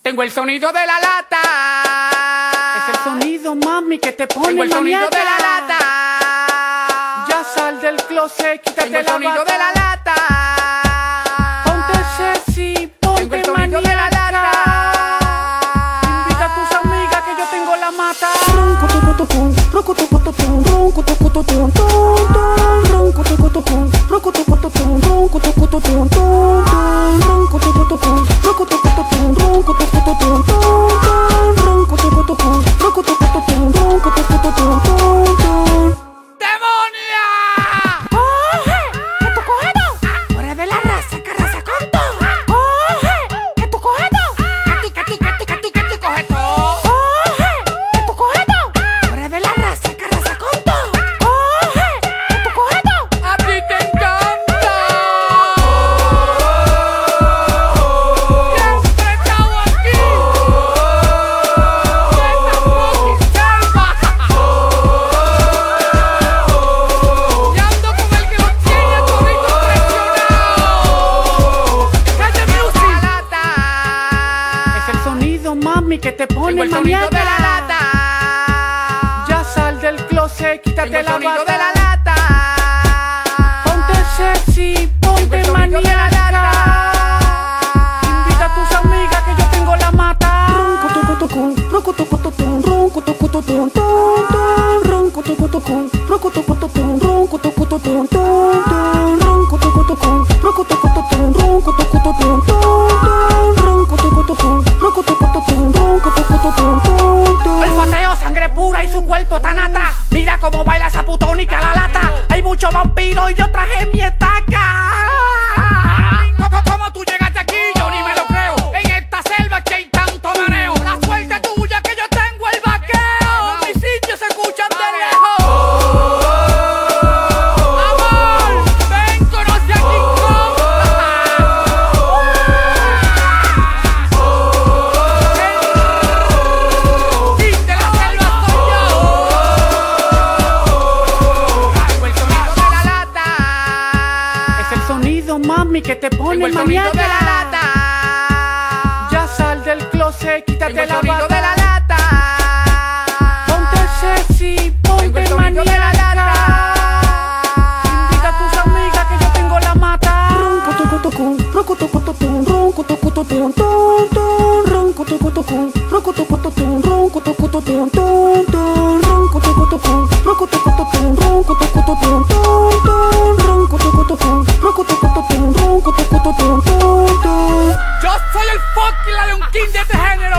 Tengo el sonido de la lata. Es el sonido, mami, que te pone Tengo el sonido maniaca. de la lata. Ya sal del closet, quítate Tengo el la sonido bata. de la lata. Ponte sexy, Tengo ponte el sonido de la maniaca. lata. Invita a tus amigas que yo tengo la mata. ¡Demonia! ¡Coge! ¡Que tú coges dos! ¡Fuera de la raza, que raza con todo! ¡Coge! ¡Que tú coges dos! Que tú coges todo. ¡Coge! ¡Que tú coges dos! ¡Fuera de la raza, que raza con todo! ¡Coge! ¡Que tú coges dos! A ti te encanta. Siempre he estado aquí. Esta fucking selva. Y ando con el que lo tiene todito presionado. ¡Calle Music! Lata. Es el sonido, mami, que te Tengo pone el sonido maniaca. de la lata. Ya sal del closet, quítate Tengo el la sonido bata. de la lata. Ponte sexy, Tengo ponte el sonido de la maniaca. lata. Invita a tus amigas que yo tengo la mata. Olfateo, sangre pura y su cuerpo tan ata. Mira cómo baila esa putónica la lata. Hay muchos vampiros y yo traje mi estaca. ¿Cómo tú llegaste aquí? Yo ni me lo creo. En esta selva que hay tanto mareo. La suerte tuya que yo tengo el vaqueo. Mis sitios se escuchan de lejos. Amor, ven, conoce a King Kong. Sí, de la selva soy yo. Traigo el sonido de la lata. Es el sonido, mami, que te Tengo pone el sonido de la maniaca. lata. Ya sal del closet, Tengo quítate el la sonido de bata. la lata. Ponte sexy, Tengo ponte el sonido de la maniaca. lata. Invita a tus amigas que yo tengo la mata. Yo soy el fucking Lion King de este género.